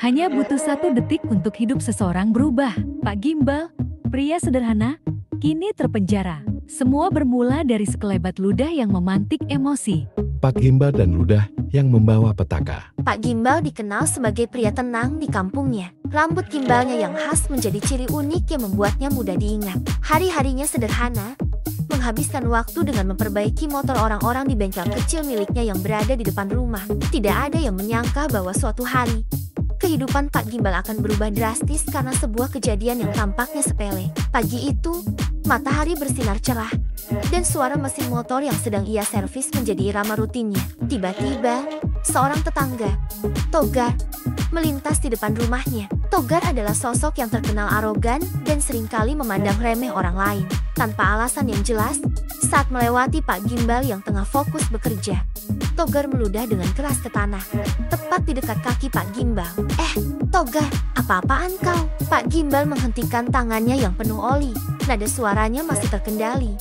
Hanya butuh 1 detik untuk hidup seseorang berubah. Pak Gimbal, pria sederhana, kini terpenjara. Semua bermula dari sekelebat ludah yang memantik emosi. Pak Gimbal dan ludah yang membawa petaka. Pak Gimbal dikenal sebagai pria tenang di kampungnya. Rambut gimbalnya yang khas menjadi ciri unik yang membuatnya mudah diingat. Hari-harinya sederhana, menghabiskan waktu dengan memperbaiki motor orang-orang di bengkel kecil miliknya yang berada di depan rumah. Tidak ada yang menyangka bahwa suatu hari, kehidupan Pak Gimbal akan berubah drastis karena sebuah kejadian yang tampaknya sepele. Pagi itu, matahari bersinar cerah, dan suara mesin motor yang sedang ia servis menjadi irama rutinnya. Tiba-tiba, seorang tetangga, Togar, melintas di depan rumahnya. Togar adalah sosok yang terkenal arogan dan seringkali memandang remeh orang lain. Tanpa alasan yang jelas, saat melewati Pak Gimbal yang tengah fokus bekerja, Togar meludah dengan keras ke tanah, tepat di dekat kaki Pak Gimbal. Togar, apa-apaan kau? Pak Gimbal menghentikan tangannya yang penuh oli. Nada suaranya masih terkendali,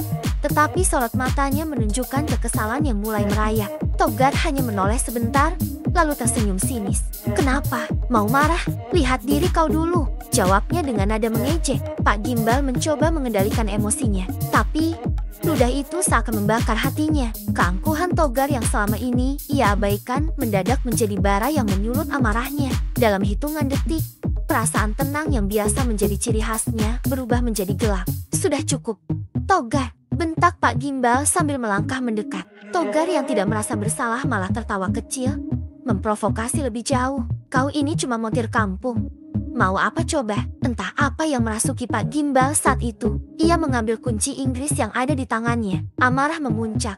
tetapi sorot matanya menunjukkan kekesalan yang mulai merayap. Togar hanya menoleh sebentar, lalu tersenyum sinis. Kenapa? Mau marah? Lihat diri kau dulu, jawabnya dengan nada mengejek. Pak Gimbal mencoba mengendalikan emosinya, tapi ludah itu seakan membakar hatinya. Keangkuhan Togar yang selama ini ia abaikan mendadak menjadi bara yang menyulut amarahnya. Dalam hitungan detik, perasaan tenang yang biasa menjadi ciri khasnya berubah menjadi gelap. Sudah cukup, Togar, bentak Pak Gimbal sambil melangkah mendekat. Togar yang tidak merasa bersalah malah tertawa kecil, memprovokasi lebih jauh. Kau ini cuma montir kampung. Mau apa coba? Entah apa yang merasuki Pak Gimbal saat itu. Ia mengambil kunci Inggris yang ada di tangannya. Amarah memuncak.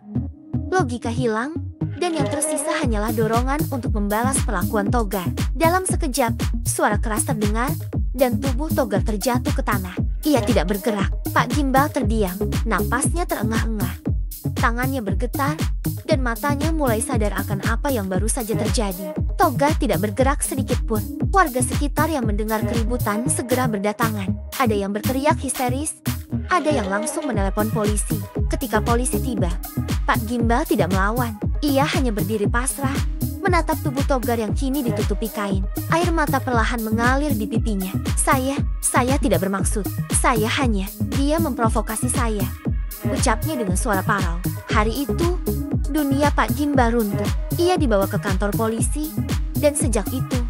Logika hilang, dan yang tersisa hanyalah dorongan untuk membalas perlakuan Togar. Dalam sekejap, suara keras terdengar, dan tubuh Togar terjatuh ke tanah. Ia tidak bergerak. Pak Gimbal terdiam, napasnya terengah-engah. Tangannya bergetar, dan matanya mulai sadar akan apa yang baru saja terjadi. Togar tidak bergerak sedikit pun. Warga sekitar yang mendengar keributan segera berdatangan. Ada yang berteriak histeris, ada yang langsung menelepon polisi. Ketika polisi tiba, Pak Gimbal tidak melawan. Ia hanya berdiri pasrah, menatap tubuh Togar yang kini ditutupi kain. Air mata perlahan mengalir di pipinya. Saya tidak bermaksud. Dia memprovokasi saya, ucapnya dengan suara parau. Hari itu, dunia Pak Gimbal runtuh. Ia dibawa ke kantor polisi, dan sejak itu,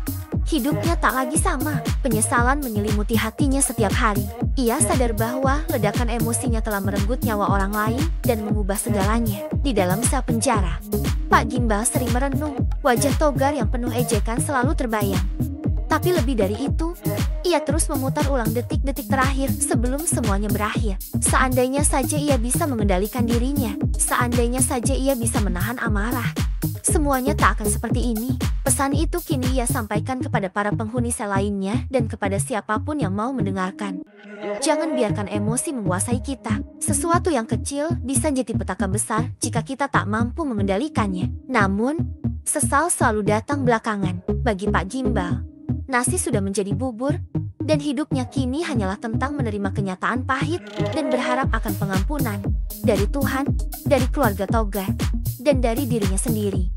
hidupnya tak lagi sama. Penyesalan menyelimuti hatinya setiap hari. Ia sadar bahwa ledakan emosinya telah merenggut nyawa orang lain dan mengubah segalanya. Di dalam sel penjara, Pak Gimbal sering merenung. Wajah Togar yang penuh ejekan selalu terbayang. Tapi lebih dari itu, ia terus memutar ulang detik-detik terakhir sebelum semuanya berakhir. Seandainya saja ia bisa mengendalikan dirinya, seandainya saja ia bisa menahan amarah, semuanya tak akan seperti ini. Pesan itu kini ia sampaikan kepada para penghuni sel lainnya dan kepada siapapun yang mau mendengarkan. Jangan biarkan emosi menguasai kita. Sesuatu yang kecil bisa jadi petaka besar jika kita tak mampu mengendalikannya. Namun, sesal selalu datang belakangan. Bagi Pak Gimbal, nasi sudah menjadi bubur, dan hidupnya kini hanyalah tentang menerima kenyataan pahit dan berharap akan pengampunan dari Tuhan, dari keluarga Togar, dan dari dirinya sendiri.